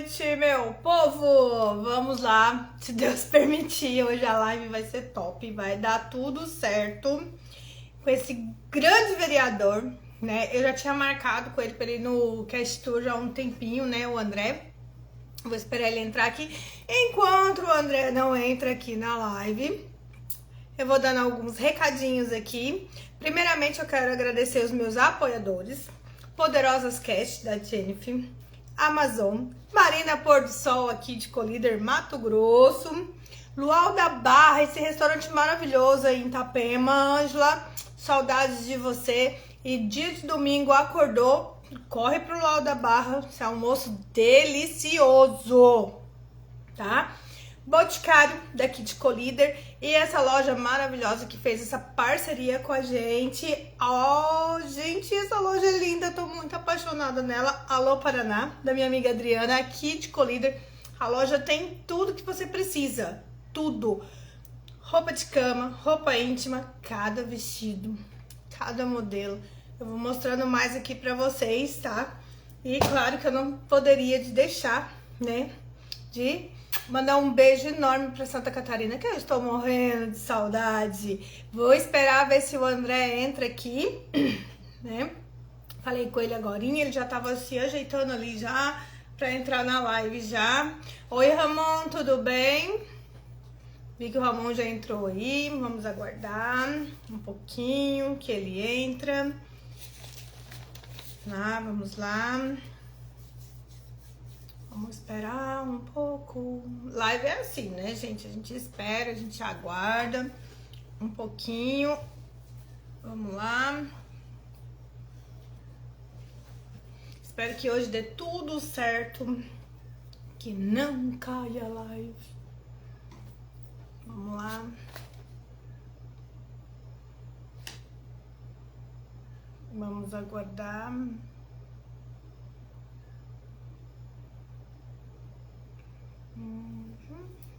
noite, meu povo! Vamos lá, se Deus permitir, hoje a live vai ser top, vai dar tudo certo com esse grande vereador, né? Eu já tinha marcado com ele para ir no Cast Tour já há um tempinho, né? O André. Vou esperar ele entrar aqui. Enquanto o André não entra aqui na live, eu vou dando alguns recadinhos aqui. Primeiramente, eu quero agradecer os meus apoiadores. Poderosas Cast, da Jennifer. Amazon. Marina Pôr do Sol, aqui de Colíder, Mato Grosso. Luau da Barra, esse restaurante maravilhoso aí em Itapema. Ângela, saudades de você. E dia de domingo acordou, corre pro Luau da Barra. Esse almoço delicioso, tá? Boticário, daqui de Colíder, e essa loja maravilhosa que fez essa parceria com a gente. Ó, gente, essa loja é linda, tô muito apaixonada nela. Alô Paraná, da minha amiga Adriana, aqui de Colíder. A loja tem tudo que você precisa, tudo. Roupa de cama, roupa íntima, cada vestido, cada modelo. Eu vou mostrando mais aqui pra vocês, tá? E claro que eu não poderia deixar, né, de mandar um beijo enorme para Santa Catarina, que eu estou morrendo de saudade. Vou esperar ver se o André entra aqui, né? Falei com ele agorinha, ele já tava se ajeitando ali já para entrar na live já. Oi, Ramon, tudo bem? Vi que o Ramon já entrou aí, vamos aguardar um pouquinho que ele entra. Vamos lá. Vamos esperar um pouco. Live é assim, né, gente? A gente espera, a gente aguarda um pouquinho. Vamos lá. Espero que hoje dê tudo certo. Que não caia a live. Vamos lá. Vamos aguardar.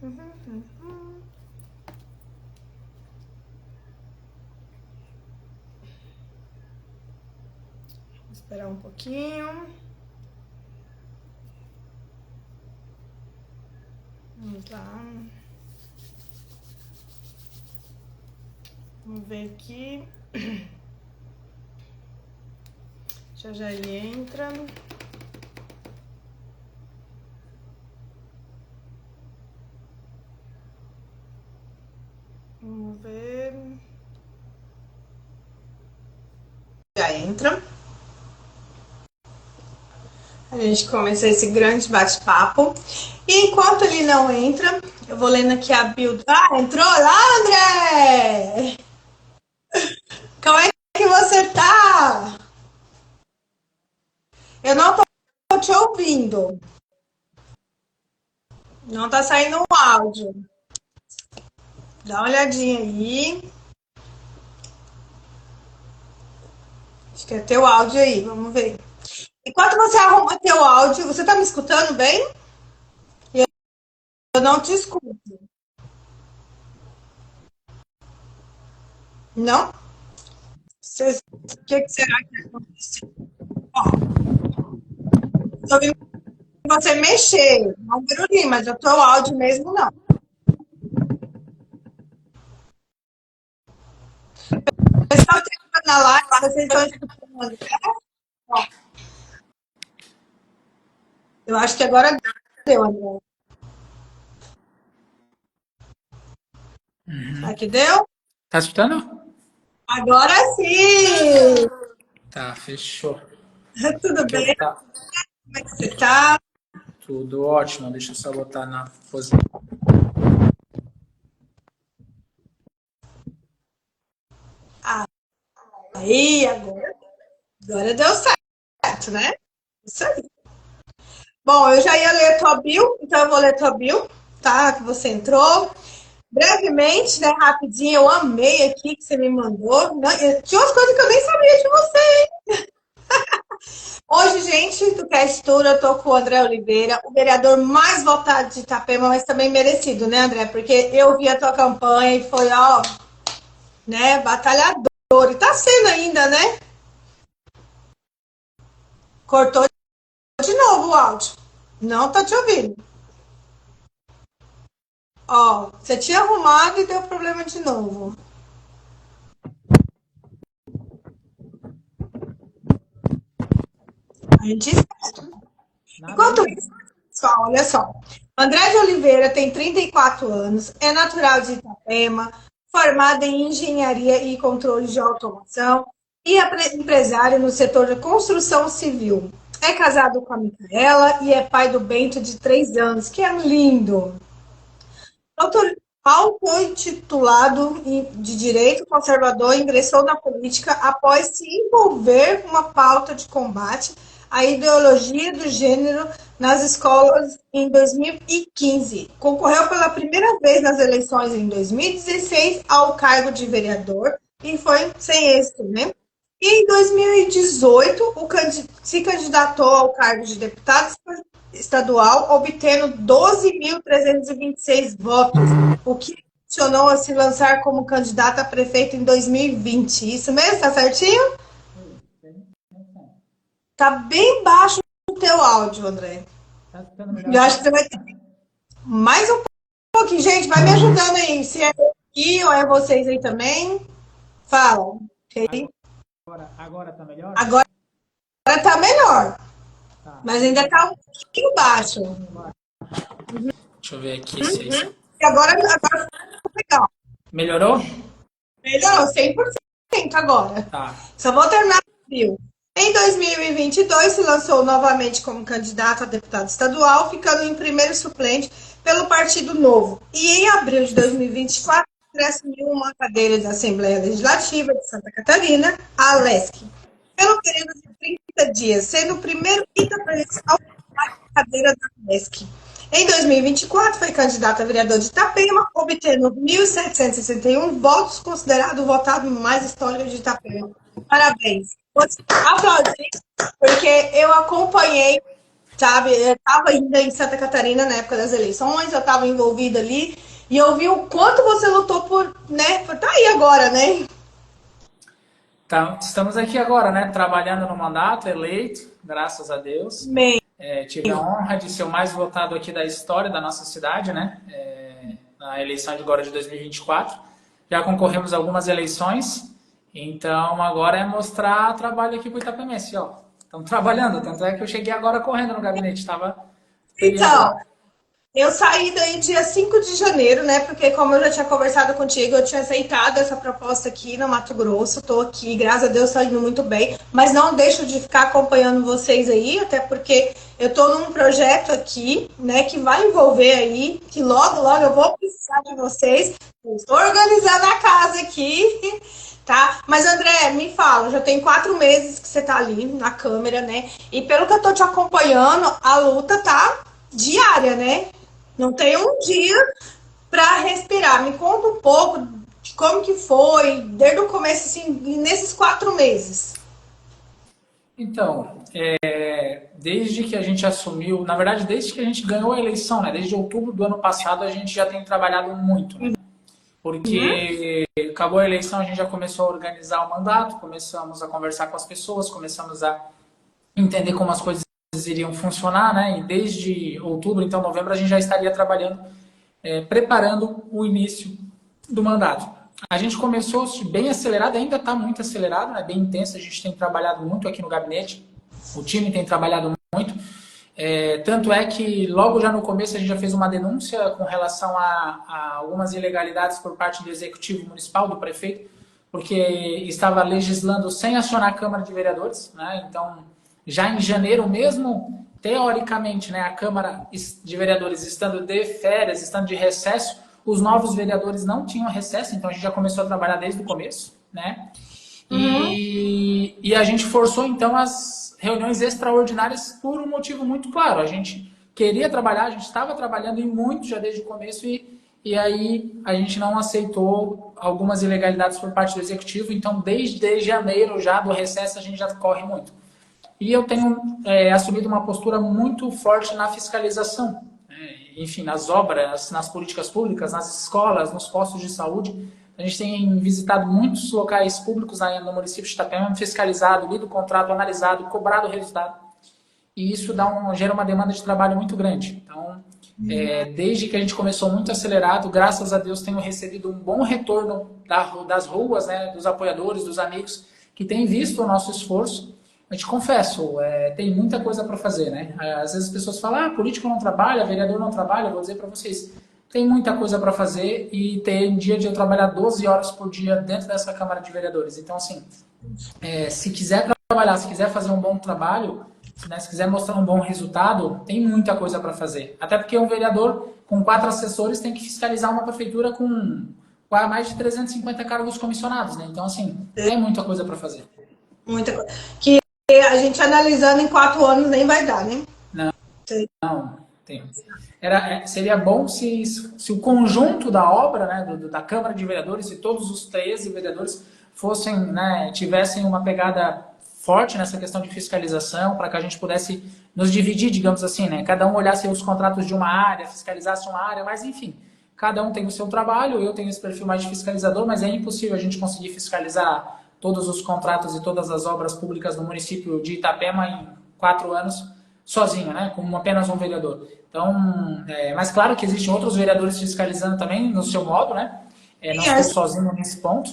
Vou esperar um pouquinho. Vamos lá. Vamos ver aqui. Já já ele entra. Vamos ver. Já entra. A gente começa esse grande bate-papo. E enquanto ele não entra, eu vou lendo aqui a build. Ah, entrou lá, André! Como é que você tá? Eu não tô te ouvindo. Não tá saindo um áudio. Dá uma olhadinha aí. Acho que é teu áudio aí, vamos ver. Enquanto você arruma teu áudio, você tá me escutando bem? Eu não te escuto. Não? O que será que aconteceu? Ó, tô ouvindo você mexer, não barulhinho, mas o teu áudio mesmo não. O pessoal que entra na live, vocês estão escutando o André? Ó, eu acho que agora deu, André. Aqui deu? Tá escutando? Agora sim! Tá, fechou. Tudo Aqui bem? tá Como é que você tá? tudo ótimo. Deixa eu só botar na posição. Aí, agora deu certo, né? Isso aí. Bom, eu já ia ler a tua bio, então eu vou ler a tua bio, tá? Que você entrou. Brevemente, né? Rapidinho, eu amei aqui que você me mandou. Tinha umas coisas que eu nem sabia de você. Hoje, gente, do Cast Tour, eu tô com o André Oliveira, o vereador mais votado de Itapema, mas também merecido, né, André? Porque eu vi a tua campanha e foi, ó, né, batalhador. E tá sendo ainda, né? Cortou de novo o áudio. Não tá te ouvindo. Ó, você tinha arrumado e deu problema de novo. A gente Nada Enquanto ainda? isso, pessoal, olha só. André de Oliveira tem 34 anos, é natural de Itapema, formado em engenharia e controle de automação e é empresário no setor de construção civil. É casado com a Micaela e é pai do Bento de 3 anos, que é lindo. Auto-intitulado de direito conservador, ingressou na política após se envolver com uma pauta de combate à ideologia do gênero nas escolas em 2015. Concorreu pela primeira vez nas eleições em 2016 ao cargo de vereador e foi sem êxito, né? E em 2018, se candidatou ao cargo de deputado estadual, obtendo 12.326 votos, o que funcionou a se lançar como candidato a prefeito em 2020. Isso mesmo? Tá certinho? Tá bem baixo o teu áudio, André. Tá ficando melhor Eu acho que agora? você vai ter mais um pouquinho. Gente, vai me ajudando aí. Se é aqui ou é vocês aí também. Fala. Okay? Agora tá melhor? Agora tá melhor, Tá. mas ainda tá um pouquinho baixo. Deixa eu ver aqui se é isso. E agora ficou legal. Melhorou? Melhorou 100% agora. Tá. Só vou terminar o review. Em 2022, se lançou novamente como candidato a deputado estadual, ficando em primeiro suplente pelo Partido Novo. E em abril de 2024, assumiu uma cadeira da Assembleia Legislativa de Santa Catarina, a ALESC, pelo período de 30 dias, sendo o primeiro itapaense a ocupar a cadeira da ALESC. Em 2024, foi candidato a vereador de Itapema, obtendo 1.761 votos, considerado o votado mais histórico de Itapema. Parabéns. Vou aplaudir, porque eu acompanhei, sabe? Eu estava ainda em Santa Catarina na época das eleições, eu estava envolvida ali, e eu vi o quanto você lutou por, né, por estar aí agora, né? Tá, estamos aqui agora, né? Trabalhando no mandato, eleito, graças a Deus. Meio. Tive a honra de ser o mais votado aqui da história da nossa cidade, né? Na eleição de agora de 2024. Já concorremos a algumas eleições, então agora é mostrar trabalho aqui para o Itapemense, ó. Estamos trabalhando, tanto é que eu cheguei agora correndo no gabinete, estava feliz Então, já. eu saí daí dia 5 de janeiro, né? Porque como eu já tinha conversado contigo, eu tinha aceitado essa proposta aqui no Mato Grosso. Tô aqui, graças a Deus, tá indo muito bem. Mas não deixo de ficar acompanhando vocês aí, até porque eu tô num projeto aqui, né? Que vai envolver aí, que logo, logo eu vou precisar de vocês. Eu estou organizando a casa aqui, tá? Mas André, me fala, já tem 4 meses que você tá ali na câmera, né? E pelo que eu tô te acompanhando, a luta tá diária, né? Não tem um dia para respirar. Me conta um pouco de como que foi, desde o começo, assim, nesses 4 meses. Então, desde que a gente assumiu, na verdade, desde que a gente ganhou a eleição, né? Desde outubro do ano passado, a gente já tem trabalhado muito, né? Porque acabou a eleição, a gente já começou a organizar o mandato, começamos a conversar com as pessoas, começamos a entender como as coisas iriam funcionar, né? E desde outubro, então novembro, a gente já estaria trabalhando, preparando o início do mandato. A gente começou bem acelerado, ainda está muito acelerado, né? Bem intenso, a gente tem trabalhado muito aqui no gabinete, o time tem trabalhado muito. Tanto é que logo já no começo a gente já fez uma denúncia com relação a algumas ilegalidades por parte do executivo municipal, do prefeito, porque estava legislando sem acionar a Câmara de Vereadores, né? Então, já em janeiro mesmo, teoricamente, né, a Câmara de Vereadores estando de férias, estando de recesso, os novos vereadores não tinham recesso, então a gente já começou a trabalhar desde o começo, né? E a gente forçou, então, as reuniões extraordinárias por um motivo muito claro. A gente queria trabalhar, a gente estava trabalhando em muito já desde o começo e aí a gente não aceitou algumas ilegalidades por parte do executivo. Então, desde janeiro já do recesso, a gente já corre muito. E eu tenho assumido uma postura muito forte na fiscalização. Enfim, nas obras, nas políticas públicas, nas escolas, nos postos de saúde. A gente tem visitado muitos locais públicos no município de Itapema, fiscalizado, lido o contrato, analisado, cobrado o resultado. e isso gera uma demanda de trabalho muito grande. Então, desde que a gente começou muito acelerado, graças a Deus tenho recebido um bom retorno das ruas, né, dos apoiadores, dos amigos que têm visto o nosso esforço. Eu te confesso, tem muita coisa para fazer, né? Às vezes as pessoas falam, político não trabalha, vereador não trabalha. Eu vou dizer para vocês, tem muita coisa para fazer e tem dia de eu trabalhar 12 horas por dia dentro dessa Câmara de Vereadores. Então, assim, se quiser trabalhar, se quiser fazer um bom trabalho, né, se quiser mostrar um bom resultado, tem muita coisa para fazer. Até porque um vereador com 4 assessores tem que fiscalizar uma prefeitura com mais de 350 cargos comissionados, né? Então, assim, tem muita coisa para fazer. Muita coisa. Que a gente analisando em 4 anos nem vai dar, né? Não, tem. Seria bom se o conjunto da obra, né, da Câmara de Vereadores, se todos os 13 vereadores fossem, né, tivessem uma pegada forte nessa questão de fiscalização, para que a gente pudesse nos dividir, digamos assim, né? Cada um olhasse os contratos de uma área, fiscalizasse uma área, mas enfim, cada um tem o seu trabalho, eu tenho esse perfil mais de fiscalizador, mas é impossível a gente conseguir fiscalizar todos os contratos e todas as obras públicas do município de Itapema em 4 anos sozinho, né? Como apenas um vereador. Então, mas claro que existem outros vereadores fiscalizando também no seu modo, né? Não estou sozinho nesse ponto.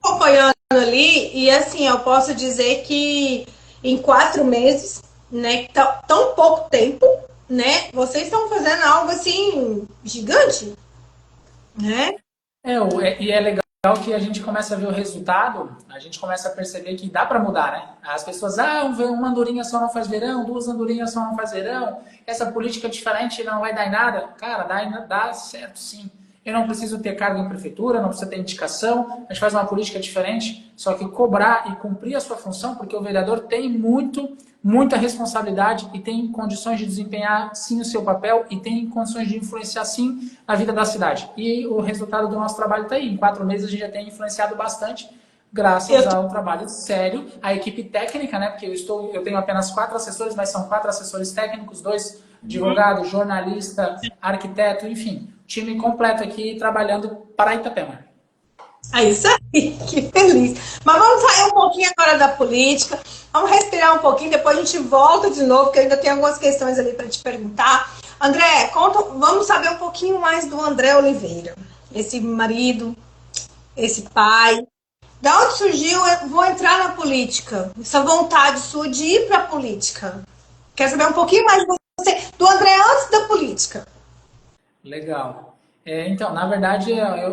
Acompanhando ali, e assim, eu posso dizer que em 4 meses, né, tão pouco tempo, né, vocês estão fazendo algo assim, gigante, né? E é legal que a gente começa a ver o resultado, a gente começa a perceber que dá para mudar, né? As pessoas, uma andorinha só não faz verão, 2 andorinhas só não faz verão, essa política diferente não vai dar em nada. Cara, dá certo sim. Eu não preciso ter cargo em prefeitura, não precisa ter indicação, a gente faz uma política diferente, só que cobrar e cumprir a sua função, porque o vereador tem muita responsabilidade e tem condições de desempenhar sim o seu papel e tem condições de influenciar sim a vida da cidade. E o resultado do nosso trabalho está aí. Em 4 meses a gente já tem influenciado bastante, graças ao trabalho sério, à equipe técnica, né? Porque eu tenho apenas 4 assessores, mas são 4 assessores técnicos, 2 advogados, jornalista, arquiteto, enfim, time completo aqui trabalhando para Itapema. É isso aí, que feliz. Mas vamos sair um pouquinho agora da política, vamos respirar um pouquinho, depois a gente volta de novo, porque eu ainda tenho algumas questões ali para te perguntar. André, vamos saber um pouquinho mais do André Oliveira, esse marido, esse pai. Da onde surgiu, eu vou entrar na política, essa vontade sua de ir para a política? Quero saber um pouquinho mais de você, do André antes da política. Legal. Então, na verdade,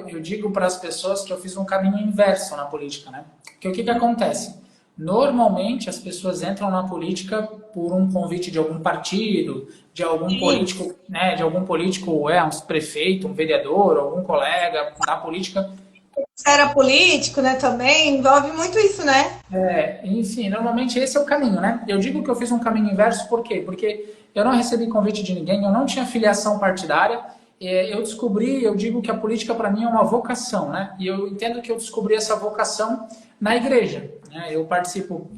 eu digo para as pessoas que eu fiz um caminho inverso na política, né? Porque o que acontece? Normalmente, as pessoas entram na política por um convite de algum partido, de algum político, né? De algum político, um prefeito, um vereador, algum colega da política. Era político, né, também, envolve muito isso, né? Enfim, normalmente esse é o caminho, né? Eu digo que eu fiz um caminho inverso, por quê? Porque eu não recebi convite de ninguém, eu não tinha filiação partidária, eu digo que a política para mim é uma vocação, né? E eu entendo que eu descobri essa vocação na igreja, né? Eu participo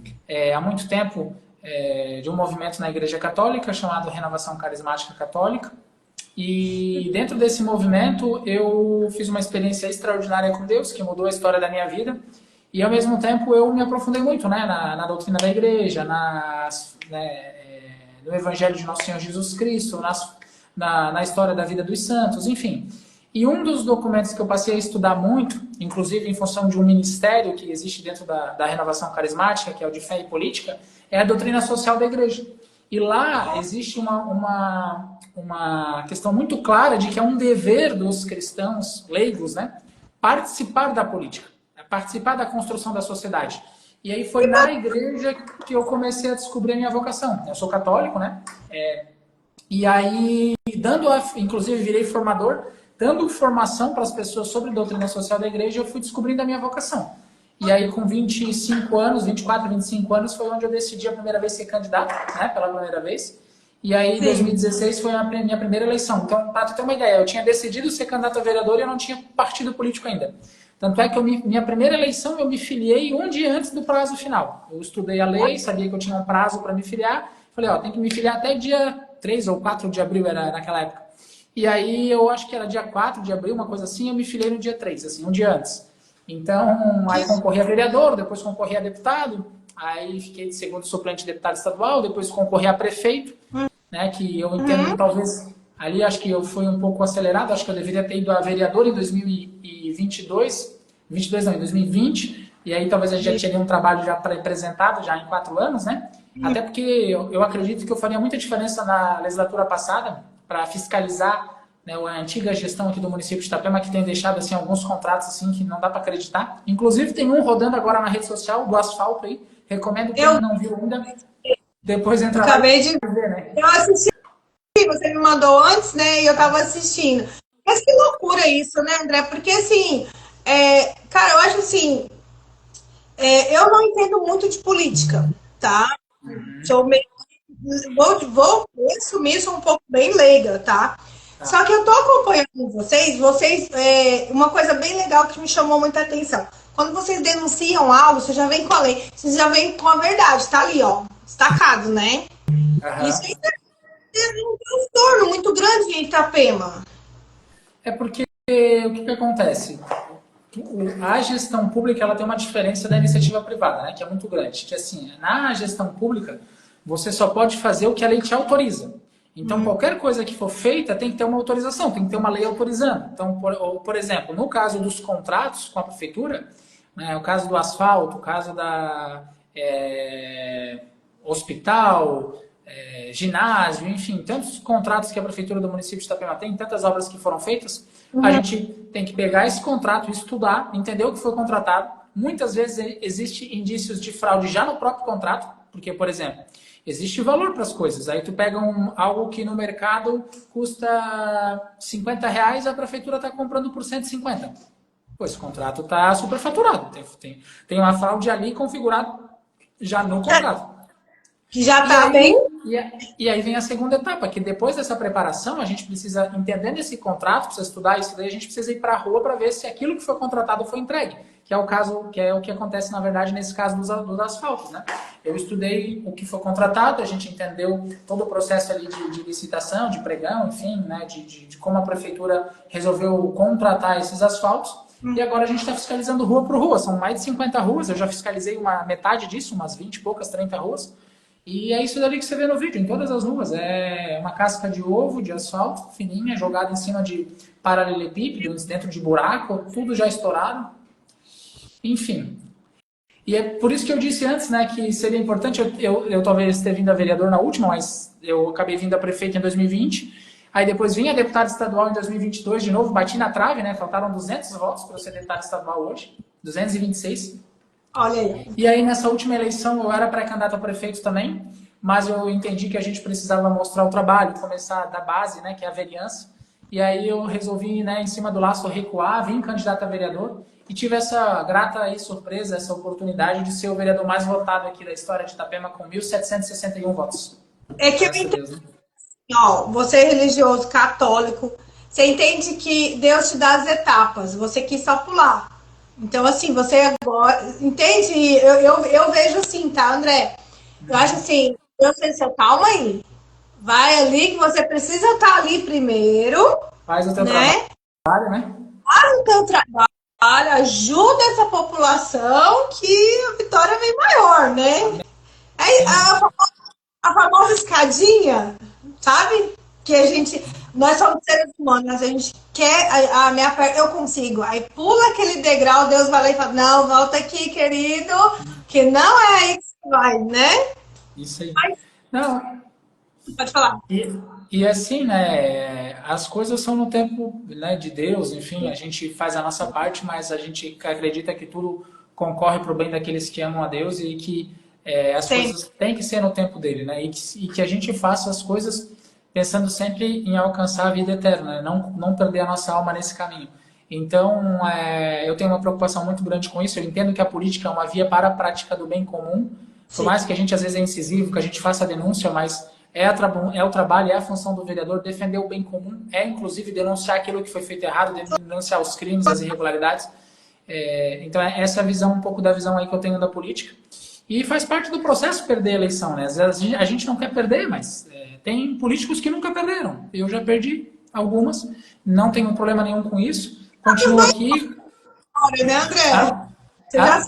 há muito tempo de um movimento na Igreja Católica chamado Renovação Carismática Católica, e dentro desse movimento eu fiz uma experiência extraordinária com Deus, que mudou a história da minha vida, e ao mesmo tempo eu me aprofundei muito, né, na doutrina da igreja, no Evangelho de Nosso Senhor Jesus Cristo, na história da vida dos santos, enfim. E um dos documentos que eu passei a estudar muito, inclusive em função de um ministério que existe dentro da Renovação Carismática, que é o de Fé e Política, é a doutrina social da igreja. E lá existe uma questão muito clara de que é um dever dos cristãos leigos, né, participar da política, participar da construção da sociedade. E aí foi na igreja que eu comecei a descobrir a minha vocação. Eu sou católico, né? E aí, inclusive virei formador, dando formação para as pessoas sobre doutrina social da igreja, eu fui descobrindo a minha vocação. E aí, com 25 anos, 24, 25 anos, foi onde eu decidi a primeira vez ser candidato, né? Pela primeira vez. E aí, em 2016, foi a minha primeira eleição. Então, para tu ter uma ideia, eu tinha decidido ser candidato a vereador e eu não tinha partido político ainda. Tanto é que minha primeira eleição eu me filiei um dia antes do prazo final. Eu estudei a lei, sabia que eu tinha um prazo para me filiar. Falei, tem que me filiar até dia 3 ou 4 de abril, era naquela época. E aí, eu acho que era dia 4 de abril, uma coisa assim, eu me filiei no dia 3, assim, um dia antes. Então, aí concorri a vereador, depois concorri a deputado. aí fiquei de segundo suplente de deputado estadual, depois concorri a prefeito, né, que eu entendo que talvez ali acho que eu fui um pouco acelerado, acho que eu deveria ter ido a vereador em 2022, 22 não, em 2020, e aí talvez a gente já tinha um trabalho já apresentado já em 4 anos, né? Até porque eu acredito que eu faria muita diferença na legislatura passada para fiscalizar, né, a antiga gestão aqui do município de Itapema, que tem deixado assim, alguns contratos assim, que não dá para acreditar. Inclusive tem um rodando agora na rede social, do asfalto aí. Recomendo quem não viu ainda, depois entra lá Acabei de ver, né? Eu assisti, você me mandou antes, né? E eu tava assistindo. Mas que loucura isso, né, André? Porque assim, cara, eu acho assim, eu não entendo muito de política, tá? Sou meio, vou assumir, sou um pouco bem leiga, tá? Só que eu tô acompanhando vocês, uma coisa bem legal que me chamou muita atenção. Quando vocês denunciam algo, você já vem com a lei, você já vem com a verdade, tá ali, ó, destacado, né? Isso aí teve um transtorno muito grande em Itapema. É porque o que acontece? A gestão pública ela tem uma diferença da iniciativa privada, né, que é muito grande. Que assim, na gestão pública, você só pode fazer o que a lei te autoriza. Então, qualquer coisa que for feita tem que ter uma autorização, tem que ter uma lei autorizando. Então, por exemplo, no caso dos contratos com a prefeitura, né, o caso do asfalto, o caso da hospital, ginásio, enfim, tantos contratos que a prefeitura do município de Itapema tem, tantas obras que foram feitas, a gente tem que pegar esse contrato, estudar, entender o que foi contratado. Muitas vezes existem indícios de fraude já no próprio contrato, porque, por exemplo, existe valor para as coisas. Aí tu pega algo que no mercado custa R$ 50, a prefeitura está comprando por 150. Pô, esse contrato está superfaturado. Tem uma fraude ali configurada já no contrato. Que já está bem. E aí vem a segunda etapa, que depois dessa preparação, a gente precisa, entendendo esse contrato, precisa estudar isso daí, a gente precisa ir para a rua para ver se aquilo que foi contratado foi entregue. Que é o caso, que é o que acontece, na verdade, nesse caso dos asfaltos, né? Eu estudei o que foi contratado, a gente entendeu todo o processo ali de licitação, de pregão, enfim, né? De como a prefeitura resolveu contratar esses asfaltos. E agora a gente está fiscalizando rua por rua. São mais de 50 ruas, eu já fiscalizei uma metade disso, umas 20 e poucas, 30 ruas. E é isso dali que você vê no vídeo, em todas as ruas. É uma casca de ovo, de asfalto, fininha, jogada em cima de paralelepípedos, dentro de buraco, tudo já estourado. Enfim. E é por isso que eu disse antes, né, que seria importante, eu talvez ter vindo a vereador na última, mas eu acabei vindo a prefeito em 2020. Aí depois vim a deputado estadual em 2022, de novo, bati na trave, né, faltaram 200 votos para eu ser deputado estadual hoje, 226. Olha aí. E aí, nessa última eleição, eu era pré-candidato a prefeito também, mas eu entendi que a gente precisava mostrar o trabalho, começar da base, né, que é a vereança. E aí eu resolvi, né, em cima do laço, recuar, vim candidato a vereador e tive essa grata aí surpresa, essa oportunidade de ser o vereador mais votado aqui da história de Itapema, com 1.761 votos. É que eu entendo, ó, você é religioso, católico, você entende que Deus te dá as etapas, você quis só pular. Então, assim, você agora. Entende? Eu vejo assim, tá, André? Eu acho assim, eu sei se calma aí. Vai ali que você precisa estar ali primeiro. Faz o teu né? trabalho, né? Faz o teu trabalho, ajuda essa população que a vitória vem maior, né? Aí, a famosa escadinha, sabe? Que a gente. Nós somos seres humanos, a gente quer, eu consigo. Aí pula aquele degrau, Deus vai lá e fala, não, volta aqui, querido, que não é aí que você vai, né? Isso aí. Mas, não. Pode falar. E assim, né, as coisas são no tempo, né, de Deus, enfim, a gente faz a nossa parte, mas a gente acredita que tudo concorre para o bem daqueles que amam a Deus e que as coisas têm que ser no tempo dele, né? E que a gente faça as coisas pensando sempre em alcançar a vida eterna, né? Não perder a nossa alma nesse caminho. Então, eu tenho uma preocupação muito grande com isso. Eu entendo que a política é uma via para a prática do bem comum, por mais que a gente às vezes é incisivo, que a gente faça a denúncia, mas o trabalho, é a função do vereador defender o bem comum, inclusive denunciar aquilo que foi feito errado, denunciar os crimes, as irregularidades. Então, essa é a visão, um pouco da visão aí que eu tenho da política. E faz parte do processo perder a eleição, né? Às vezes a gente não quer perder, mas tem políticos que nunca perderam. Eu já perdi algumas, não tenho problema nenhum com isso. Continuo aqui. Olha, né, André? Você já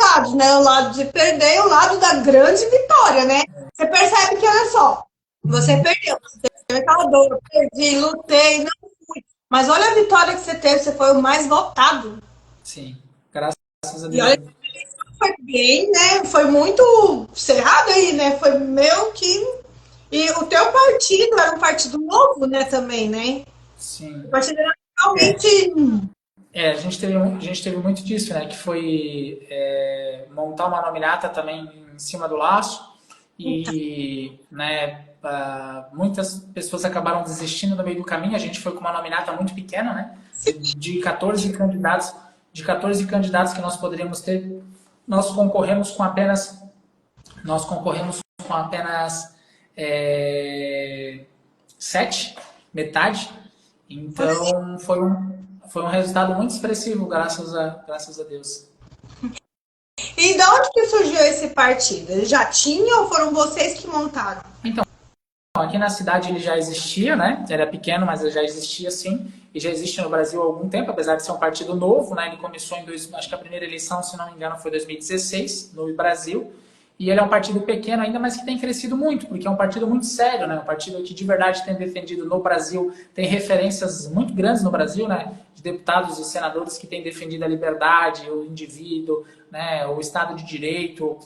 sabe lados, né? O lado de perder e o lado da grande vitória, né? Você percebe que, olha só, você perdeu, você teve aquela dor, eu perdi, lutei, não fui. Mas olha a vitória que você teve, você foi o mais votado. Sim, graças a E Deus. olha, foi bem, né? Foi muito cerrado aí, né? Foi meu que. E o teu partido era um partido novo, né, também, né? O Sim. partido era É, realmente. a gente teve muito disso, né? Que foi montar uma nominata também em cima do laço e, né, muitas pessoas acabaram desistindo no meio do caminho. A gente foi com uma nominata muito pequena, né? De 14 candidatos, de 14 candidatos que nós poderíamos ter, nós concorremos com apenas, nós concorremos com apenas 7, metade. Então foi um resultado muito expressivo, graças a Deus. E de onde que surgiu esse partido? Ele já tinha ou foram vocês que montaram? Então, aqui na cidade ele já existia, né? Era pequeno, mas ele já existia sim. E já existe no Brasil há algum tempo, apesar de ser um partido novo, né? Ele começou acho que a primeira eleição, se não me engano, foi em 2016, no Brasil. E ele é um partido pequeno ainda, mas que tem crescido muito, porque é um partido muito sério, né? Um partido que de verdade tem defendido no Brasil, tem referências muito grandes no Brasil, né? De deputados e senadores que têm defendido a liberdade, o indivíduo, né? O Estado de Direito,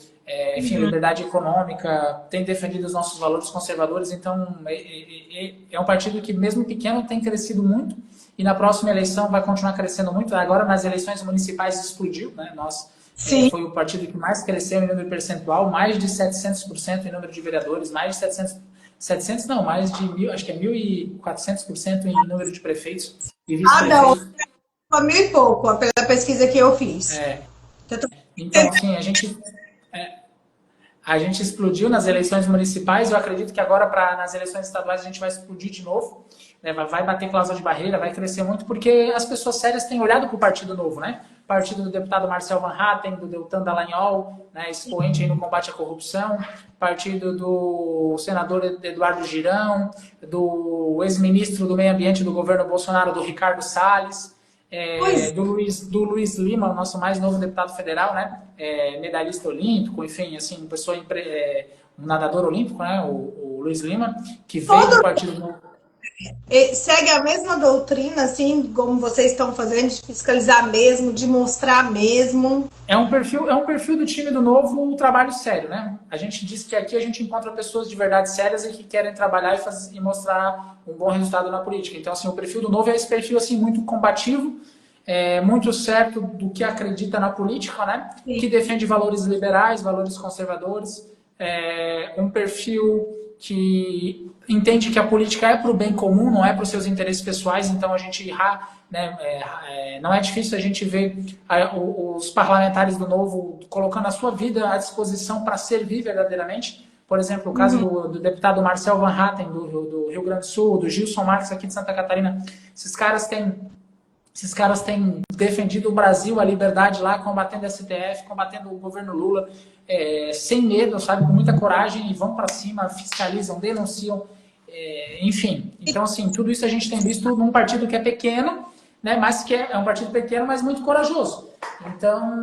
enfim, liberdade econômica, tem defendido os nossos valores conservadores. Então, é um partido que, mesmo pequeno, tem crescido muito. E na próxima eleição vai continuar crescendo muito. Agora, nas eleições municipais, explodiu, né? Foi o partido que mais cresceu em número percentual, mais de 700% em número de vereadores, mais de 700 não, mais de 1.000, acho que é 1.400% em número de prefeitos e Não, vice-prefeitos. foi 1.000 e pouco, pela pesquisa que eu fiz. Então, assim, a gente explodiu nas eleições municipais. Eu acredito que agora, nas eleições estaduais, a gente vai explodir de novo. Né? Vai bater cláusula de barreira, vai crescer muito, porque as pessoas sérias têm olhado para o Partido Novo, né? Partido do deputado Marcel Van Hatten, do Deltan Dallagnol, né, expoente aí no combate à corrupção, partido do senador Eduardo Girão, do ex-ministro do Meio Ambiente do governo Bolsonaro, do Ricardo Salles, do Luiz Lima, o nosso mais novo deputado federal, né, medalhista olímpico, enfim, assim, um nadador olímpico, né, o Luiz Lima, que veio do Partido Novo. Segue a mesma doutrina, assim, como vocês estão fazendo, de fiscalizar mesmo, de mostrar mesmo. É um perfil do time do Novo, um trabalho sério, né? A gente diz que aqui a gente encontra pessoas de verdade sérias e que querem trabalhar e mostrar um bom resultado na política. Então, assim, o perfil do Novo é esse perfil, assim, muito combativo, muito certo do que acredita na política, né? Sim. Que defende valores liberais, valores conservadores, um perfil que entende que a política é para o bem comum, não é para os seus interesses pessoais. Então a gente, não é difícil a gente ver os parlamentares do Novo colocando a sua vida à disposição para servir verdadeiramente. Por exemplo, o caso do deputado Marcel Van Hatten, do Rio Grande do Sul, do Gilson Marques aqui de Santa Catarina. Esses caras têm defendido o Brasil, a liberdade lá, combatendo a STF, combatendo o governo Lula, sem medo, sabe, com muita coragem, e vão para cima, fiscalizam, denunciam, enfim. Então, assim, tudo isso a gente tem visto num partido que é pequeno, né, mas que é um partido pequeno, mas muito corajoso. Então,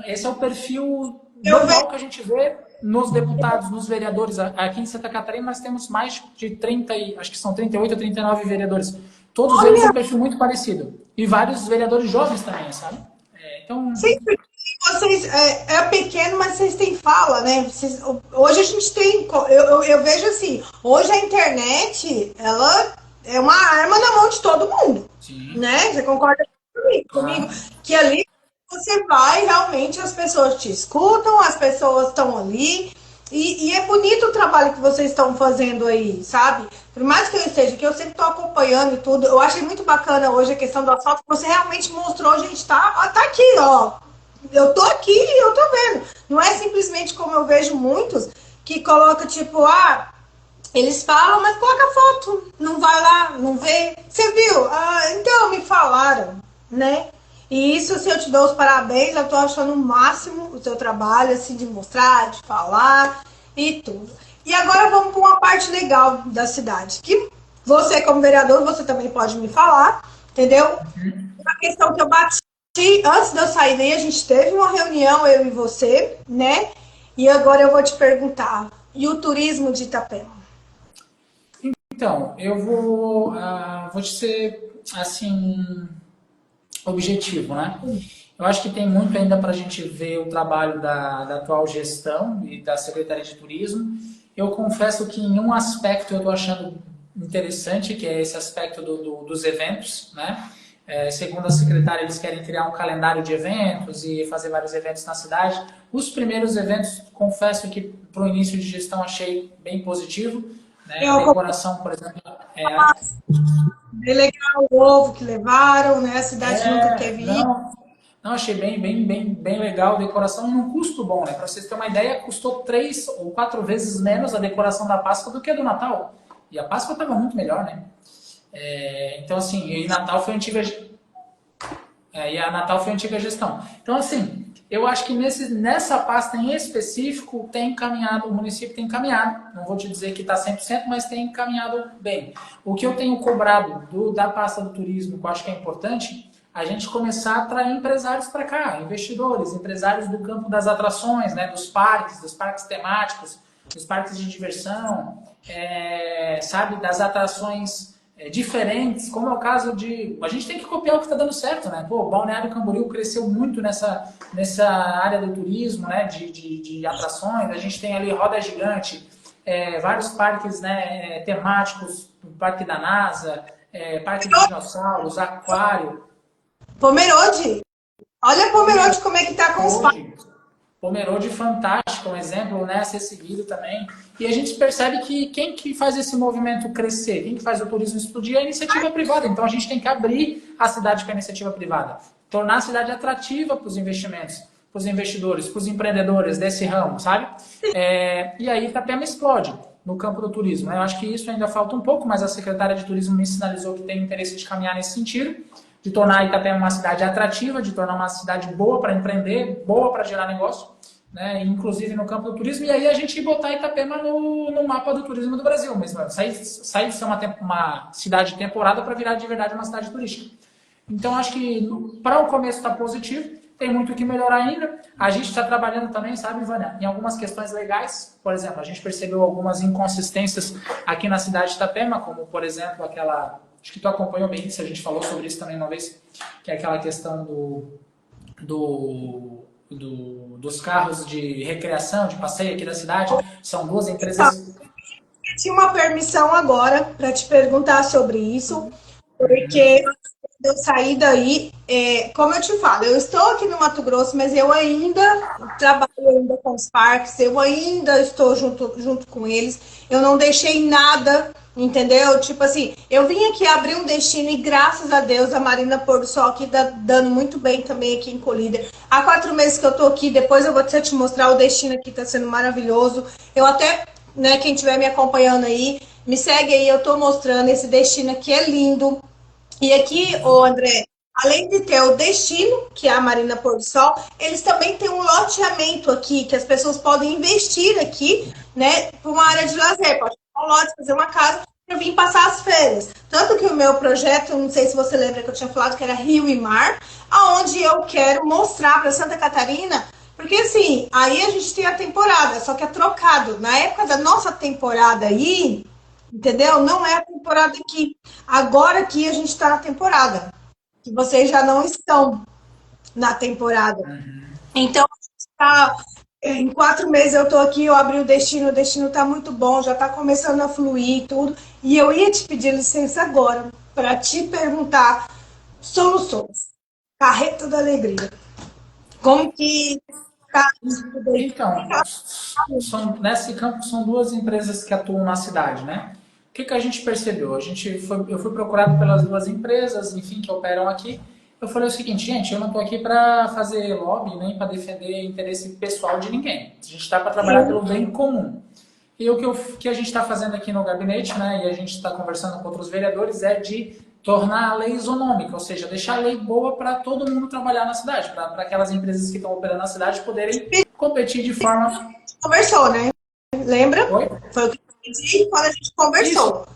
esse é o perfil normal que a gente vê nos deputados, nos vereadores. Aqui em Santa Catarina nós temos mais de 30, acho que são 38 ou 39 vereadores. Todos eles têm um perfil muito parecido. E vários vereadores jovens também, sabe? Então... Sim, vocês, pequeno, mas vocês têm fala, né? Hoje a gente tem... Eu vejo assim, hoje a internet, ela é uma arma na mão de todo mundo. Sim. Né? Você concorda comigo? Que ali você vai, realmente, as pessoas te escutam, as pessoas estão ali... E é bonito o trabalho que vocês estão fazendo aí, sabe? Por mais que eu esteja aqui, eu sempre estou acompanhando e tudo. Eu achei muito bacana hoje a questão do asfalto, que você realmente mostrou, gente, tá aqui, ó. Eu tô aqui e eu tô vendo. Não é simplesmente como eu vejo muitos, que coloca tipo, eles falam, mas coloca foto. Não vai lá, não vê. Você viu? Então, me falaram, né? E isso, assim, eu te dou os parabéns, eu tô achando o máximo o seu trabalho, assim, de mostrar, de falar e tudo. E agora vamos para uma parte legal da cidade, que você, como vereador, você também pode me falar, entendeu? Uma questão que eu bati antes de eu sair daí, a gente teve uma reunião, eu e você, né? E agora eu vou te perguntar, e o turismo de Itapema? Então, eu vou te ser, assim, objetivo, né? Eu acho que tem muito ainda para a gente ver o trabalho da atual gestão e da Secretaria de Turismo. Eu confesso que em um aspecto eu estou achando interessante, que é esse aspecto dos eventos, né? Segundo a secretária, eles querem criar um calendário de eventos e fazer vários eventos na cidade. Os primeiros eventos, confesso que para o início de gestão achei bem positivo, né? A Eu decoração, por exemplo, é, é legal o ovo que levaram, né? A cidade nunca É, teve isso. não, não achei bem legal a decoração e num custo bom, né? Para vocês terem uma ideia, custou 3 ou 4 vezes menos a decoração da Páscoa do que a do Natal. E a Páscoa estava muito melhor, né? Então, assim, e Natal foi a antiga, e a Natal foi a antiga gestão. Então, assim, eu acho que nessa pasta em específico tem encaminhado, o município tem encaminhado. Não vou te dizer que está 100%, mas tem encaminhado bem. O que eu tenho cobrado da pasta do turismo, que eu acho que é importante, a gente começar a atrair empresários para cá, investidores, empresários do campo das atrações, né, dos parques temáticos, dos parques de diversão, sabe, das atrações diferentes, como é o caso de... A gente tem que copiar o que está dando certo, né? Pô, Balneário Camboriú cresceu muito nessa área do turismo, né? De atrações. A gente tem ali Roda Gigante, vários parques, né, temáticos, o Parque da NASA, Parque dos Dinossauros, Aquário. Pomerode. Olha Puxa, Pomerode como é que tá com os pais. hoje, Pomerode fantástico, um exemplo, né, a ser seguido também. E a gente percebe que quem que faz esse movimento crescer, quem que faz o turismo explodir é a iniciativa privada. Então a gente tem que abrir a cidade para a iniciativa privada, tornar a cidade atrativa para os investimentos, para os investidores, para os empreendedores desse ramo, sabe? E aí Itapema explode no campo do turismo, né? Eu acho que isso ainda falta um pouco, mas a secretária de turismo me sinalizou que tem interesse de caminhar nesse sentido, de tornar Itapema uma cidade atrativa, de tornar uma cidade boa para empreender, boa para gerar negócio, né? Inclusive no campo do turismo, e aí a gente botar Itapema no mapa do turismo do Brasil mesmo, sair de ser uma cidade de temporada para virar de verdade uma cidade turística. Então acho que para o começo está positivo, tem muito o que melhorar ainda. A gente está trabalhando também, sabe, Vânia, em algumas questões legais. Por exemplo, a gente percebeu algumas inconsistências aqui na cidade de Itapema, como, por exemplo, aquela... Acho que tu acompanhou bem isso, a gente falou sobre isso também uma vez, que é aquela questão dos carros de recreação, de passeio aqui da cidade. São duas empresas... Eu tinha uma permissão agora para te perguntar sobre isso, porque eu saí daí, como eu te falo, eu estou aqui no Mato Grosso, mas eu ainda trabalho ainda com os parques, eu ainda estou junto com eles, eu não deixei nada, entendeu? Tipo assim, eu vim aqui abrir um destino e graças a Deus a Marina Pôr do Sol aqui tá dando muito bem também aqui em Colíder. Há 4 meses que eu tô aqui, depois eu vou te mostrar o destino aqui, tá sendo maravilhoso. Eu até, né, quem estiver me acompanhando aí, me segue aí, eu tô mostrando esse destino aqui, é lindo. E aqui, ô André, além de ter o destino, que é a Marina Pôr do Sol, eles também têm um loteamento aqui, que as pessoas podem investir aqui, né, para uma área de lazer. Pode fazer um lote, fazer uma casa, para vir passar as férias. Tanto que o meu projeto, não sei se você lembra que eu tinha falado que era Rio e Mar, aonde eu quero mostrar para Santa Catarina, porque assim, aí a gente tem a temporada, só que é trocado. Na época da nossa temporada aí, entendeu? Não é a temporada aqui. Agora aqui a gente está na temporada. Que vocês já não estão na temporada. Então, tá, em 4 meses eu tô aqui, eu abri o destino tá muito bom, já tá começando a fluir e tudo. E eu ia te pedir licença agora para te perguntar soluções. Carreta da Alegria. Como que tá isso tudo aí? Então, nesse campo são duas empresas que atuam na cidade, né? O que a gente percebeu? Eu fui procurado pelas duas empresas, enfim, que operam aqui. Eu falei o seguinte, gente, eu não estou aqui para fazer lobby, nem para defender interesse pessoal de ninguém. A gente está para trabalhar pelo bem comum. E que a gente está fazendo aqui no gabinete, né, e a gente está conversando com outros vereadores, é de tornar a lei isonômica, ou seja, deixar a lei boa para todo mundo trabalhar na cidade, para aquelas empresas que estão operando na cidade poderem competir de forma... Conversou, né? Lembra? Oi? Foi o que eu disse quando a gente conversou.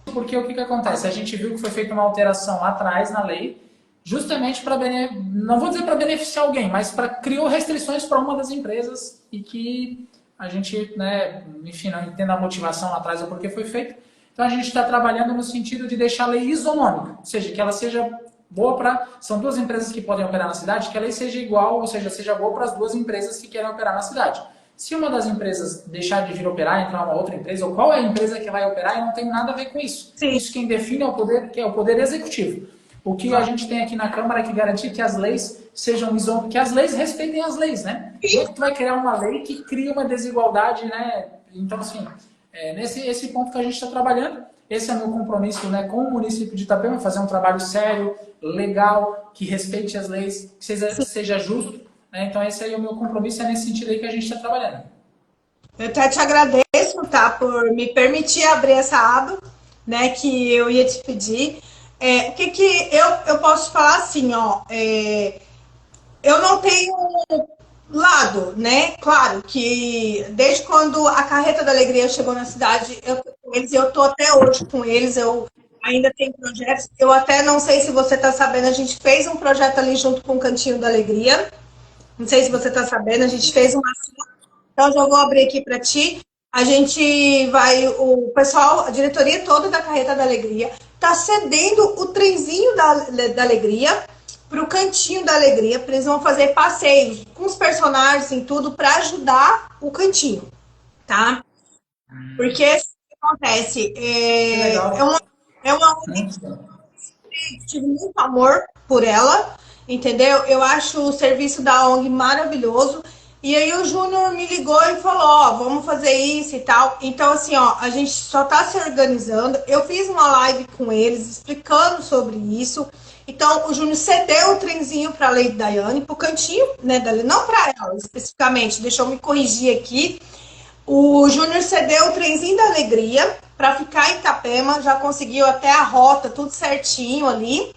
Isso, porque o que acontece? A gente viu que foi feita uma alteração lá atrás na lei, justamente para, não vou dizer para beneficiar alguém, mas para criou restrições para uma das empresas e que a gente, né, enfim, não entenda a motivação lá atrás ou por que foi feito. Então a gente está trabalhando no sentido de deixar a lei isonômica, ou seja, que ela seja boa para... São duas empresas que podem operar na cidade, que a lei seja igual, ou seja, seja boa para as duas empresas que querem operar na cidade. Se uma das empresas deixar de vir operar, entrar uma outra empresa, ou qual é a empresa que vai operar, e não tem nada a ver com isso. Sim. Isso quem define é o poder, que é o poder executivo. O que a gente tem aqui na Câmara é que garantir que as leis sejam que as leis respeitem as leis, né? Não é que tu vai criar uma lei que cria uma desigualdade, né? Então, assim, esse ponto que a gente está trabalhando, esse é o meu compromisso, né, com o município de Itapema, fazer um trabalho sério, legal, que respeite as leis, que seja justo, né? Então, esse aí é o meu compromisso, é nesse sentido aí que a gente está trabalhando. Eu até te agradeço, tá, por me permitir abrir essa aba, né, que eu ia te pedir. O que que eu posso falar assim, ó, eu não tenho lado, né? Claro que desde quando a Carreta da Alegria chegou na cidade, eu tô com eles, eu tô até hoje com eles, eu ainda tenho projetos. Eu até não sei se você tá sabendo, a gente fez um projeto ali junto com o Cantinho da Alegria. Não sei se você tá sabendo, a gente fez uma ação. Então já vou abrir aqui para ti. A gente vai, o pessoal, a diretoria toda da Carreta da Alegria tá cedendo o trenzinho da Alegria para o Cantinho da Alegria, para eles vão fazer passeios com os personagens e tudo para ajudar o Cantinho, tá? Porque o que acontece? É uma ONG, tive muito amor por ela, entendeu? Eu acho o serviço da ONG maravilhoso. E aí o Júnior me ligou e falou, ó, vamos fazer isso e tal. Então, assim, ó, a gente só tá se organizando. Eu fiz uma live com eles explicando sobre isso. Então, o Júnior cedeu o trenzinho para a Lady Daiane, para o Cantinho, né, não para ela especificamente, deixa eu me corrigir aqui. O Júnior cedeu o trenzinho da Alegria para ficar em Itapema, já conseguiu até a rota, tudo certinho ali.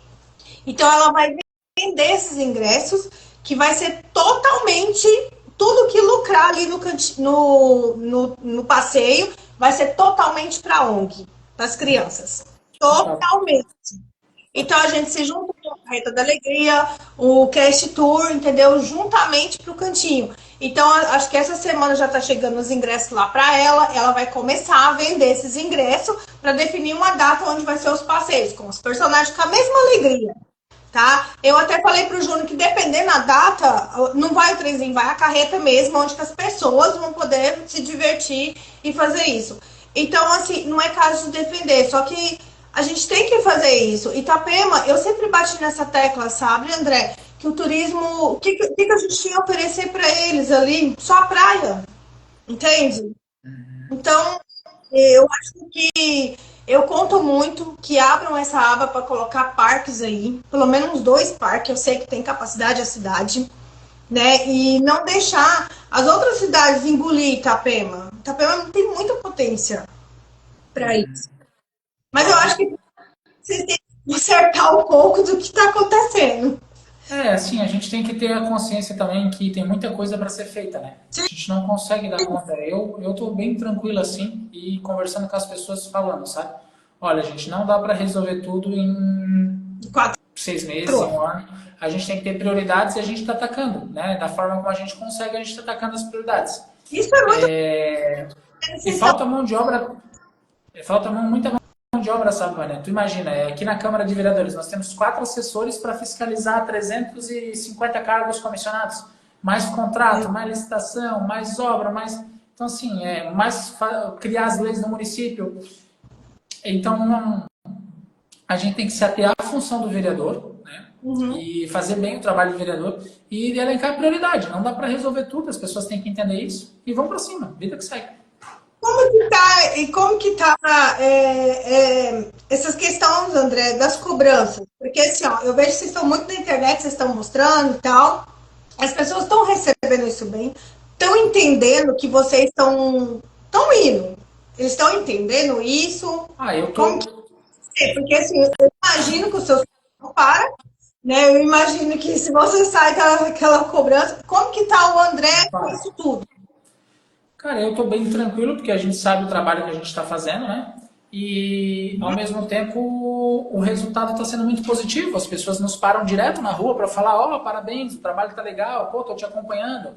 Então, ela vai vender esses ingressos, que vai ser totalmente, tudo que lucrar ali no passeio, vai ser totalmente para a ONG, para as crianças. Totalmente. Então a gente se juntou com a Carreta da Alegria, o Cast Tour, entendeu? Juntamente para o Cantinho. Então acho que essa semana já está chegando os ingressos lá para ela. Ela vai começar a vender esses ingressos para definir uma data onde vai ser os passeios, com os personagens com a mesma alegria, tá? Eu até falei pro Júnior que dependendo da data, não vai o trenzinho, vai a carreta mesmo, onde as pessoas vão poder se divertir e fazer isso. Então, assim, não é caso de defender, só que a gente tem que fazer isso. Itapema, eu sempre bati nessa tecla, sabe, André? Que o turismo, o que a gente tinha a oferecer para eles ali? Só a praia, entende? Então, eu acho que eu conto muito que abram essa aba para colocar parques aí, pelo menos 2 parques, eu sei que tem capacidade a cidade, né? E não deixar as outras cidades engolir Itapema. Itapema não tem muita potência para isso. Mas eu acho que vocês têm que acertar um pouco do que está acontecendo. Assim, a gente tem que ter a consciência também que tem muita coisa para ser feita, né? A gente não consegue dar conta. Eu tô bem tranquilo assim e conversando com as pessoas falando, sabe? Olha, gente, não dá para resolver tudo em 6 meses, em um ano. A gente tem que ter prioridades e a gente está atacando, né? Da forma como a gente consegue, a gente está atacando as prioridades. Isso é muito... E falta mão de obra, muita mão de obra, sabe, Mané? Tu imagina, aqui na Câmara de Vereadores nós temos 4 assessores para fiscalizar 350 cargos comissionados, mais contrato, mais licitação, mais obra, mais... Então, assim, mais criar as leis no município. Então, a gente tem que se ater à função do vereador, né? E fazer bem o trabalho do vereador e elencar a prioridade. Não dá para resolver tudo, as pessoas têm que entender isso e vão para cima, vida que segue. Como que tá essas questões, André, das cobranças? Porque assim, ó, eu vejo que vocês estão muito na internet, vocês estão mostrando e tal. As pessoas estão recebendo isso bem, estão entendendo que vocês estão indo. Eles estão entendendo isso. Eu tô... Porque assim, eu imagino que o seu não para, né? Eu imagino que se você sai daquela cobrança, como que tá o André com isso tudo? Cara, eu tô bem tranquilo, porque a gente sabe o trabalho que a gente está fazendo, né? E, ao mesmo tempo, o resultado está sendo muito positivo. As pessoas nos param direto na rua para falar, ó, parabéns, o trabalho tá legal, pô, tô te acompanhando.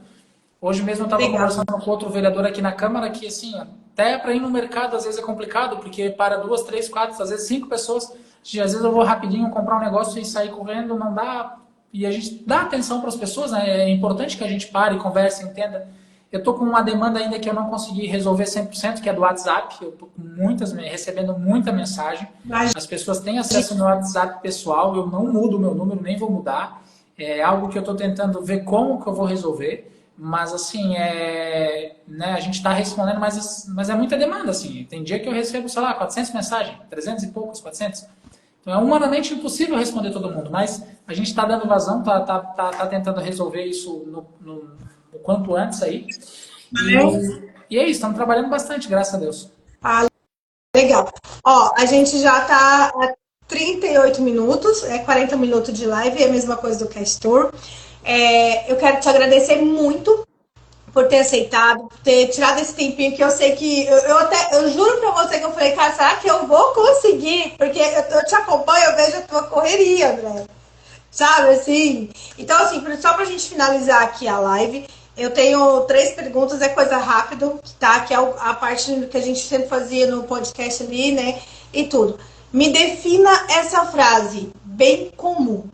Hoje mesmo eu estava conversando com outro vereador aqui na Câmara que, assim, até para ir no mercado às vezes é complicado, porque para 2, 3, 4, às vezes 5 pessoas, às vezes eu vou rapidinho comprar um negócio e sair correndo, não dá. E a gente dá atenção para as pessoas, né? É importante que a gente pare, converse, entenda. Eu estou com uma demanda ainda que eu não consegui resolver 100%, que é do WhatsApp. Eu estou recebendo muita mensagem. As pessoas têm acesso ao meu WhatsApp pessoal, eu não mudo o meu número, nem vou mudar. É algo que eu estou tentando ver como que eu vou resolver. Mas, assim, né, a gente está respondendo, mas é muita demanda, assim. Tem dia que eu recebo, sei lá, 400 mensagens, 300 e poucos, 400. Então, é humanamente impossível responder todo mundo, mas a gente está dando vazão, tá tentando resolver isso o quanto antes aí. E é isso, estamos trabalhando bastante, graças a Deus. Ah, legal. Ó, a gente já está a 38 minutos, 40 minutos de live, é a mesma coisa do Cast Tour. Eu quero te agradecer muito por ter aceitado, por ter tirado esse tempinho que eu sei que... Eu juro pra você que eu falei, cara, será que eu vou conseguir? Porque eu te acompanho, eu vejo a tua correria, André. Sabe, assim? Então, assim, só pra gente finalizar aqui a live, eu tenho 3 perguntas, é coisa rápida, tá? Que é a parte que a gente sempre fazia no podcast ali, né? E tudo. Me defina essa frase, bem comum.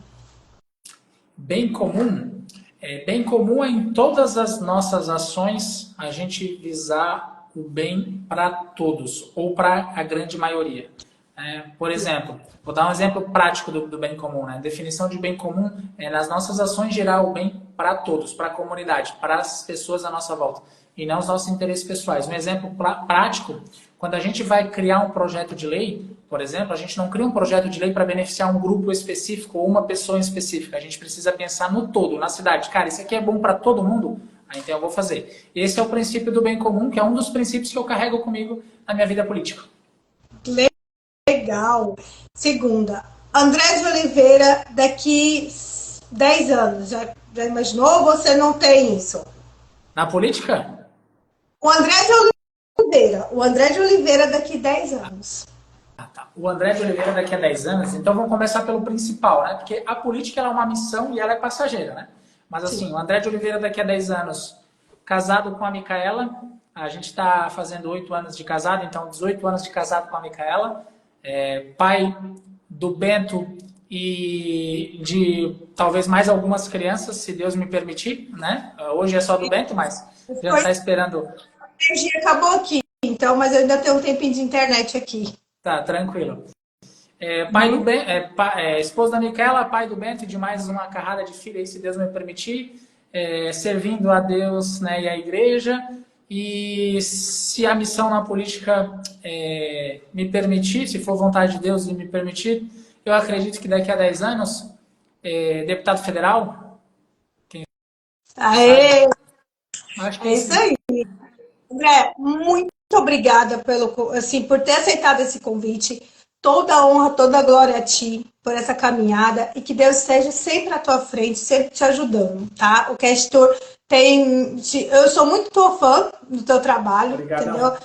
Bem comum? Bem comum é em todas as nossas ações a gente visar o bem para todos, ou para a grande maioria. Por exemplo, vou dar um exemplo prático do bem comum. Né? A definição de bem comum é nas nossas ações gerar o bem para todos, para a comunidade, para as pessoas à nossa volta, e não os nossos interesses pessoais. Um exemplo prático, quando a gente vai criar um projeto de lei, por exemplo, a gente não cria um projeto de lei para beneficiar um grupo específico ou uma pessoa específica. A gente precisa pensar no todo, na cidade. Cara, isso aqui é bom para todo mundo? Então eu vou fazer. Esse é o princípio do bem comum, que é um dos princípios que eu carrego comigo na minha vida política. Legal. Segunda, André de Oliveira daqui 10 anos. Já imaginou ou você não tem isso? Na política? O André de Oliveira daqui 10 anos. Tá. O André de Oliveira daqui a 10 anos, então vamos começar pelo principal, né? Porque a política ela é uma missão e ela é passageira, né? Mas assim, sim, o André de Oliveira daqui a 10 anos, casado com a Micaela, a gente está fazendo 8 anos de casado, então 18 anos de casado com a Micaela, pai do Bento e de talvez mais algumas crianças, se Deus me permitir, né? Hoje é só do Bento, mas já está esperando. A energia acabou aqui, então, mas eu ainda tenho um tempinho de internet aqui. Tá, tranquilo. Pai do Bento, esposa da Micaela, pai do Bento e de mais uma carrada de filha aí, se Deus me permitir, servindo a Deus, né, e a igreja. E se a missão na política me permitir, se for vontade de Deus e me permitir, eu acredito que daqui a 10 anos, deputado federal. Aê! Acho que isso aí. André, muito obrigada por ter aceitado esse convite. Toda a honra, toda a glória a ti por essa caminhada e que Deus esteja sempre à tua frente, sempre te ajudando, tá? O Cast Tour eu sou muito tua fã do teu trabalho, obrigadão. Entendeu?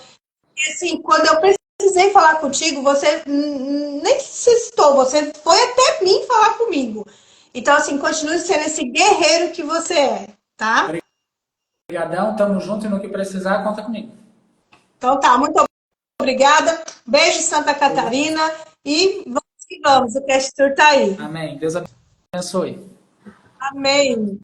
E assim, quando eu precisei falar contigo, você nem se citou, você foi até mim falar comigo. Então, assim, continue sendo esse guerreiro que você é, tá? Obrigadão, tamo junto e no que precisar, conta comigo. Então tá, muito obrigada. Beijo, Santa Catarina. E vamos que vamos, o Cast Tour tá aí. Amém. Deus abençoe. Amém.